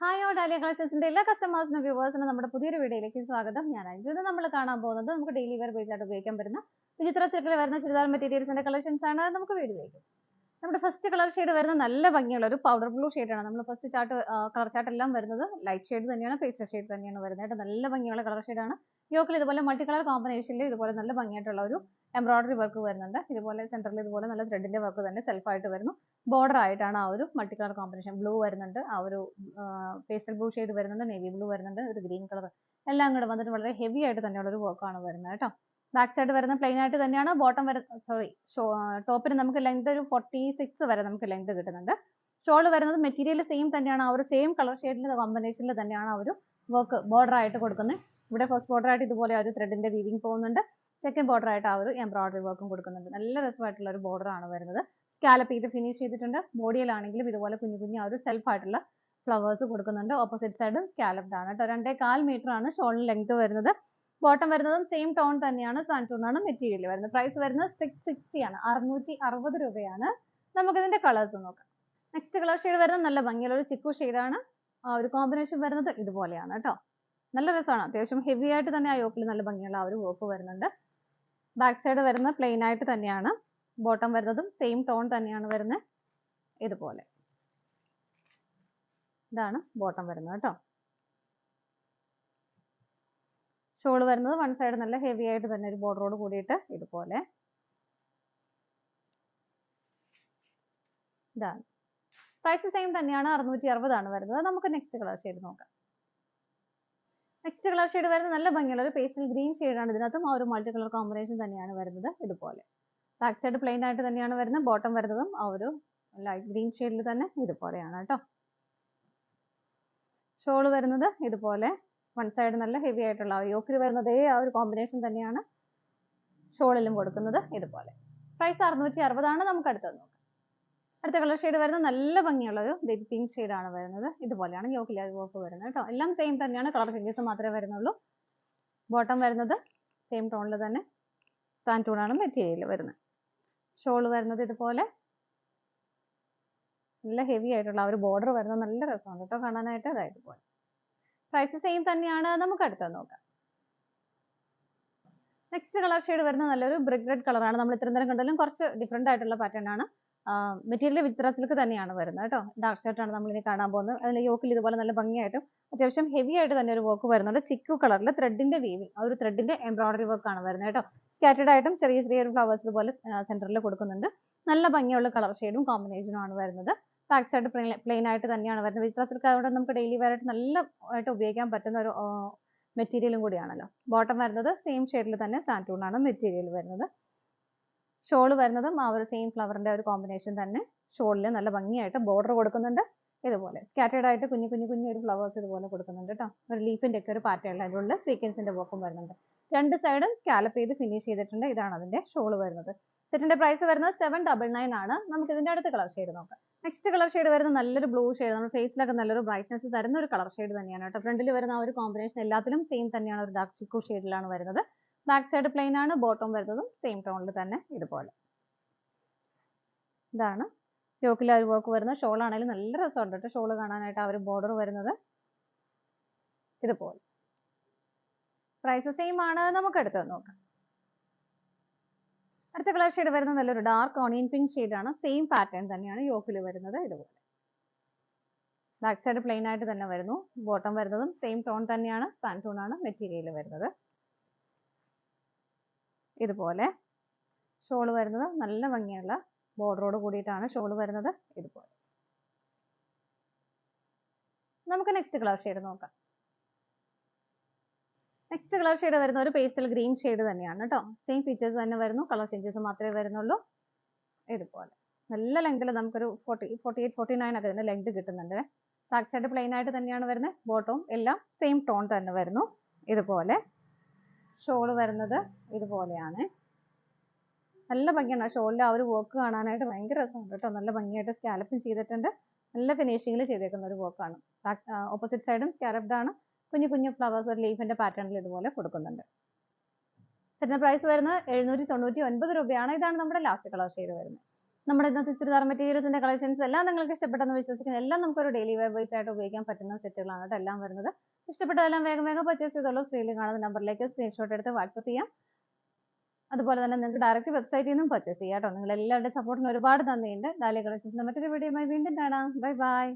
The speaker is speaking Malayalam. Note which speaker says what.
Speaker 1: ഹായ് ഓൾ ഡാലിയ കളക്ഷൻസിന്റെ എല്ലാ കസ്റ്റമേഴ്സിനും വ്യൂവേഴ്സിനും നമ്മുടെ പുതിയൊരു വീഡിയോയിലേക്ക് സ്വാഗതം. ഞാൻ അഞ്ജു. ഇത് നമ്മൾ കാണാൻ പോകുന്നത് നമുക്ക് ഡെയിലി വെയർ ബേസ് ആയിട്ട് ഉപയോഗിക്കാൻ പറ്റുന്ന വിചിത്ര സിൽക്കിൽ വരുന്ന ചുരിദാർ മെറ്റീരിയൽസിന്റെ കളക്ഷൻസ് ആണ്. നമുക്ക് വീഡിയോയിലേക്ക് നമ്മുടെ ഫസ്റ്റ് കളർ ഷെയ്ഡ് വരുന്ന നല്ല ഭംഗിയുള്ള ഒരു പൗഡർ ബ്ലൂ ഷെയ്ഡാണ്. നമ്മൾ ഫസ്റ്റ് കളർ ചാർട്ട് എല്ലാം വരുന്നത് ലൈറ്റ് ഷെയ്ഡ് തന്നെയാണ്, പേസ്റ്റൽ ഷെയ്ഡ് തന്നെയാണ് വരുന്നത്. നല്ല ഭംഗിയുള്ള കളർ ഷെയ്ഡാണ്. യോക്കിൽ ഇതുപോലെ മൾട്ടി കളർ കോമ്പിനേഷനിൽ ഇതുപോലെ നല്ല ഭംഗിയായിട്ടുള്ള ഒരു എംബ്രോയിഡറി വർക്ക് വരുന്നുണ്ട്. ഇതുപോലെ സെന്ററിൽ ഇതുപോലെ നല്ല ത്രെഡിന്റെ വർക്ക് തന്നെ സെൽഫായിട്ട് വരുന്നു. ബോർഡർ ആയിട്ടാണ് ആ ഒരു മൾട്ടി കളർ കോമ്പിനേഷൻ. ബ്ലൂ വരുന്നുണ്ട്, ആ ഒരു പേസ്റ്റൽ ബ്ലൂ ഷെയ്ഡ് വരുന്നുണ്ട്, നേവി ബ്ലൂ വരുന്നുണ്ട്, ഒരു ഗ്രീൻ കളർ എല്ലാം കൂടെ വന്നിട്ട് വളരെ ഹെവി ആയിട്ട് തന്നെയുള്ള ഒരു വർക്കാണ് വരുന്നത് കേട്ടോ. ബാക്ക് സൈഡ് വരുന്ന പ്ലെയിൻ ആയിട്ട് തന്നെയാണ്. ബോട്ടം ടോപ്പിന് നമുക്ക് ലെങ്ത് ഒരു 46 വരെ നമുക്ക് ലെങ്ത് കിട്ടുന്നുണ്ട്. ഷോൾ വരുന്നത് മെറ്റീരിയൽ സെയിം തന്നെയാണ്, ആ ഒരു സെയിം കളർ ഷെയ്ഡിന്റെ കോമ്പിനേഷനിൽ തന്നെയാണ് ആ ഒരു വർക്ക് ബോർഡർ ആയിട്ട് കൊടുക്കുന്നത്. ഇവിടെ ഫസ്റ്റ് ബോർഡർ ആയിട്ട് ഇതുപോലെ ആ ഒരു ത്രെഡിന്റെ വീവിംഗ് പോകുന്നുണ്ട്. സെക്കൻഡ് ബോർഡർ ആയിട്ട് ആ ഒരു എംബ്രോയിഡറി വർക്കും കൊടുക്കുന്നുണ്ട്. നല്ല രസമായിട്ടുള്ള ഒരു ബോർഡർ ആണ് വരുന്നത്. സ്കാലപ്പ് ചെയ്ത് ഫിനിഷ് ചെയ്തിട്ടുണ്ട്. ബോഡിയിലാണെങ്കിലും ഇതുപോലെ കുഞ്ഞു കുഞ്ഞു ആ ഒരു സെൽഫ് ആയിട്ടുള്ള ഫ്ലവേഴ്സ് കൊടുക്കുന്നുണ്ട്. ഓപ്പോസിറ്റ് സൈഡും സ്കാലപ്ഡ് ആണ് കേട്ടോ. 2.25 മീറ്റർ ആണ് ഷോളിന് ലെങ്ത് വരുന്നത്. ബോട്ടം വരുന്നതും സെയിം ടോൺ തന്നെയാണ്. സാൻറ്റൂൺ ആണ് മെറ്റീരിയൽ വരുന്നത്. പ്രൈസ് വരുന്നത് 660 ആണ്, 660 രൂപയാണ്. നമുക്ക് ഇതിന്റെ കളേഴ്സ് നോക്കാം. നെക്സ്റ്റ് കളർ ഷെയ്ഡ് വരുന്നത് നല്ല ഭംഗിയുള്ള ഒരു ചിക്കു ഷെയ്ഡാണ്. ആ ഒരു കോമ്പിനേഷൻ വരുന്നത് ഇതുപോലെയാണ് കേട്ടോ. നല്ല രസമാണ്. അത്യാവശ്യം ഹെവി ആയിട്ട് തന്നെ ആ യോക്കിൽ നല്ല ഭംഗിയുള്ള ആ ഒരു വർക്ക് വരുന്നുണ്ട്. ബാക്ക് സൈഡ് വരുന്നത് പ്ലെയിൻ ആയിട്ട് തന്നെയാണ്. ബോട്ടം വരുന്നതും സെയിം ടോൺ തന്നെയാണ് വരുന്നത്. ഇതുപോലെ ഇതാണ് ബോട്ടം വരുന്നത് കേട്ടോ. ഷോൾ വരുന്നത് വൺ സൈഡ് നല്ല ഹെവി ആയിട്ട് തന്നെ ഒരു ബോർഡറോട് കൂടിയിട്ട് ഇതുപോലെ ഇതാണ്. പ്രൈസ് സെയിം തന്നെയാണ്, 660 ആണ് വരുന്നത്. നമുക്ക് നെക്സ്റ്റ് കളർ ഷെയ്ഡ് നോക്കാം. നെക്സ്റ്റ് കളർ ഷെയ്ഡ് വരുന്നത് നല്ല ഭംഗിയുള്ള ഒരു പേസ്റ്റൽ ഗ്രീൻ ഷെയ്ഡാണ്. ഇതിനകത്തും ആ ഒരു മൾട്ടി കളർ കോമ്പിനേഷൻ തന്നെയാണ് വരുന്നത്. ഇതുപോലെ ബാക്ക് സൈഡ് പ്ലെയിൻ ആയിട്ട് തന്നെയാണ് വരുന്നത്. ബോട്ടം വരുന്നതും ആ ഒരു ലൈറ്റ് ഗ്രീൻ ഷെയ്ഡിൽ തന്നെ ഇതുപോലെയാണ് കേട്ടോ. ഷോൾ വരുന്നത് ഇതുപോലെ വൺ സൈഡ് നല്ല ഹെവി ആയിട്ടുള്ള യോക്കിൽ വരുന്നത് ആ ഒരു കോമ്പിനേഷൻ തന്നെയാണ് ഷോളിലും കൊടുക്കുന്നത്. ഇതുപോലെ പ്രൈസ് 660 ആണ്. നമുക്ക് അടുത്തത് നോക്കാം. അടുത്ത കളർ ഷെയ്ഡ് വരുന്നത് നല്ല ഭംഗിയുള്ള ഒരു ബേബി പിങ്ക് ഷെയ്ഡാണ് വരുന്നത്. ഇതുപോലെയാണ് യോക്കിൽ വർക്ക് വരുന്നത് കേട്ടോ. എല്ലാം സെയിം തന്നെയാണ്, കളർ ചേഞ്ചസ് മാത്രമേ വരുന്നുള്ളൂ. ബോട്ടം വരുന്നത് സെയിം ടോണിൽ തന്നെ സാൻറ്റൂൺ ആണ് മെറ്റീരിയൽ വരുന്നത്. ഷോൾ വരുന്നത് ഇതുപോലെ നല്ല ഹെവി ആയിട്ടുള്ള ആ ഒരു ബോർഡർ വരുന്നത് നല്ല രസമാണ് കേട്ടോ കാണാനായിട്ട്. അതായത് പോലെ പ്രൈസ് സെയിം തന്നെയാണ്. നമുക്ക് അടുത്തത് നോക്കാം. നെക്സ്റ്റ് കളർ ഷെയ്ഡ് വരുന്നത് നല്ലൊരു ബ്രിക്ക് റെഡ് കളറാണ്. നമ്മൾ ഇത്രയും നേരം കണ്ടാലും കുറച്ച് ഡിഫറെന്റ് ആയിട്ടുള്ള പാറ്റേൺ ആണ്. മെറ്റീരിയൽ വിചിത്ര സിൽക്ക് തന്നെയാണ് വരുന്നത് കേട്ടോ. ഡാർക്ക് ഷർട്ടാണ് നമ്മൾ ഇനി കാണാൻ പോകുന്നത്. അതിൽ യോക്കിൽ ഇതുപോലെ നല്ല ഭംഗിയായിട്ടും അത്യാവശ്യം ഹെവി ആയിട്ട് തന്നെ ഒരു വർക്ക് വരുന്നുണ്ട്. ചിക്കു കളറിൽ ത്രെഡിന്റെ വീവിങ്, ആ ഒരു ത്രെഡിന്റെ എംബ്രോയിഡറി വർക്ക് ആണ് വരുന്നത് കേട്ടോ. സ്കാറ്റേഡ് ആയിട്ടും ചെറിയ ചെറിയ ഫ്ലവേഴ്സ് ഇതുപോലെ സെന്ററിൽ കൊടുക്കുന്നുണ്ട്. നല്ല ഭംഗിയുള്ള കളർ ഷെയ്ഡും കോമ്പിനേഷനും ആണ് വരുന്നത്. ബാക്ക് സൈഡ് പ്ലെയിൻ ആയിട്ട് തന്നെയാണ് വരുന്നത്. വിചിത്ര സിൽക്ക് അതുകൊണ്ട് നമുക്ക് ഡെയിലി വെയർ ആയിട്ട് നല്ല ആയിട്ട് ഉപയോഗിക്കാൻ പറ്റുന്ന ഒരു മെറ്റീരിയലും കൂടിയാണല്ലോ. ബോട്ടം വരുന്നത് സെയിം ഷെയ്ഡിൽ തന്നെ സാൻറ്റൂൺ ആണ് മെറ്റീരിയൽ വരുന്നത്. ഷോൾ വരുന്നതും ആ ഒരു സെയിം ഫ്ലവറിന്റെ ഒരു കോമ്പിനേഷൻ തന്നെ. ഷോളിൽ നല്ല ഭംഗിയായിട്ട് ബോർഡർ കൊടുക്കുന്നുണ്ട്. ഇതുപോലെ സ്കാറ്റേഡ് ആയിട്ട് കുഞ്ഞു കുഞ്ഞു കുഞ്ഞു ഒരു ഫ്ലവേഴ്സ് ഇതുപോലെ കൊടുക്കുന്നുണ്ട് കേട്ടോ. ഒരു ലീഫിന്റെ ഒക്കെ ഒരു പാറ്റേൺ അതിലുള്ള സ്വീക്വൻസിന്റെ വർക്കും വരുന്നുണ്ട്. രണ്ട് സൈഡും സ്കാലപ്പ് ചെയ്ത് ഫിനിഷ് ചെയ്തിട്ടുണ്ട്. ഇതാണ് അതിന്റെ ഷോൾ വരുന്നത്. സെറ്റിന്റെ പ്രൈസ് വരുന്നത് 799 ആണ്. നമുക്ക് ഇതിന്റെ അടുത്ത കളർ ഷെയ്ഡ് നോക്കാം. നെക്സ്റ്റ് കളർ ഷെയ്ഡ് വരുന്നത് നല്ലൊരു ബ്ലൂ ഷെയ്ഡ്. നമ്മുടെ ഫേസിലൊക്കെ നല്ലൊരു ബ്രൈറ്റ്നസ് തരുന്ന ഒരു കളർ ഷെയ്ഡ് തന്നെയാണ് കേട്ടോ. ഫ്രണ്ടിൽ വരുന്ന ആ ഒരു കോമ്പിനേഷൻ എല്ലാത്തിലും സെയിം തന്നെയാണ്, ഒരു ഡാർക്ക് ചിക്കു ഷെയ്ഡിലാണ് വരുന്നത്. ബാക്ക് സൈഡ് പ്ലെയിൻ ആണ്. ബോട്ടം വരുന്നതും സെയിം ടോണിൽ തന്നെ ഇതുപോലെ. ഇതാണ് യോക്കിൽ ആ ഒരു വർക്ക് വരുന്നത്. ഷോൾ ആണെങ്കിലും നല്ല രസമുണ്ട് കേട്ടോ ഷോൾ കാണാനായിട്ട്. ആ ഒരു ബോർഡർ വരുന്നത് ഇതുപോലെ. പ്രൈസ് സെയിം ആണ്. നമുക്ക് അടുത്തത് നോക്കാം. അടുത്ത കളർ ഷെയ്ഡ് വരുന്നത് നല്ലൊരു ഡാർക്ക് ഓണിയൻ പിങ്ക് ഷെയ്ഡാണ്. സെയിം പാറ്റേൺ തന്നെയാണ് യോക്കിൽ വരുന്നത്. ഇതുപോലെ ബാക്ക് സൈഡ് പ്ലെയിൻ ആയിട്ട് തന്നെ വരുന്നു. ബോട്ടം വരുന്നതും സെയിം ടോൺ തന്നെയാണ്. സാൻറ്റൂൺ ആണ് മെറ്റീരിയൽ വരുന്നത്. ഇതുപോലെ ഷോൾ വരുന്നത് നല്ല ഭംഗിയുള്ള ബോർഡറോട് കൂടിയിട്ടാണ് ഷോൾ വരുന്നത്. ഇതുപോലെ നമുക്ക് നെക്സ്റ്റ് കളർ ഷെയ്ഡ് നോക്കാം. നെക്സ്റ്റ് കളർ ഷെയ്ഡ് വരുന്ന ഒരു പേസ്റ്റൽ ഗ്രീൻ ഷെയ്ഡ് തന്നെയാണ് കേട്ടോ. സെയിം ഫീച്ചേഴ്സ് തന്നെ വരുന്നു, കളർ ചേഞ്ചസ് മാത്രമേ വരുന്നുള്ളൂ. ഇതുപോലെ നല്ല ലെങ്തിൽ നമുക്കൊരു 48, 49 ഒക്കെ ഇതിന്റെ ലെങ്ത് കിട്ടുന്നുണ്ട്. ബാക്ക് സൈഡ് പ്ലെയിൻ ആയിട്ട് തന്നെയാണ് വരുന്നത്. ബോട്ടവും എല്ലാം സെയിം ടോൺ തന്നെ വരുന്നു. ഇതുപോലെ ഷോൾ വരുന്നത് ഇതുപോലെയാണ്. നല്ല ഭംഗിയാണ് ഷോളിൽ ആ ഒരു വർക്ക് കാണാനായിട്ട്. ഭയങ്കര രസമുണ്ട് കേട്ടോ. നല്ല ഭംഗിയായിട്ട് സ്കാലപ്പും ചെയ്തിട്ടുണ്ട്. നല്ല ഫിനിഷിങ്ങിൽ ചെയ്തേക്കുന്ന ഒരു വർക്കാണ്. ഓപ്പോസിറ്റ് സൈഡും സ്കാലപ്ഡ് ആണ്. കുഞ്ഞു കുഞ്ഞു ഫ്ലവേഴ്സ് ഒരു ലീഫിന്റെ പാറ്റേണിൽ ഇതുപോലെ കൊടുക്കുന്നുണ്ട്. ഇതിന്റെ പ്രൈസ് വരുന്നത് 799 രൂപയാണ്. ഇതാണ് നമ്മുടെ ലാസ്റ്റ് കളർ ഷെയ്ഡ് വരുന്നത്. നമ്മുടെ ഇന്നത്തെ ചുരിദാർ മെറ്റീരിയൽസിന്റെ കളക്ഷൻസ് എല്ലാം നിങ്ങൾക്ക് ഇഷ്ടപ്പെട്ടെന്ന് വിശ്വസിക്കുന്നു. എല്ലാം നമുക്കൊരു ഡെയിലി വെയർ ബേസ് ആയിട്ട് ഉപയോഗിക്കാൻ പറ്റുന്ന സെറ്റുകളാണ് കേട്ടോ എല്ലാം വരുന്നത്. ഇഷ്ടപ്പെട്ടതെല്ലാം വേഗം വേഗം പർച്ചേസ് ചെയ്തോളൂ. സ്ക്രീനിൽ കാണുന്ന നമ്പറിലേക്ക് സ്ക്രീൻഷോട്ട് എടുത്ത് വാട്സപ്പ് ചെയ്യാം. അതുപോലെ തന്നെ നിങ്ങൾക്ക് ഡയറക്റ്റ് വെബ്സൈറ്റിൽ നിന്നും പർച്ചേസ് ചെയ്യാം കേട്ടോ. നിങ്ങൾ എല്ലാവരുടെ സപ്പോർട്ടിന് ഒരുപാട് നന്ദിയുണ്ട്. ഡാലിയ കളക്ഷൻസിന്റെ മറ്റൊരു വീഡിയോയുമായി വീണ്ടും കാണാം. Bye bye.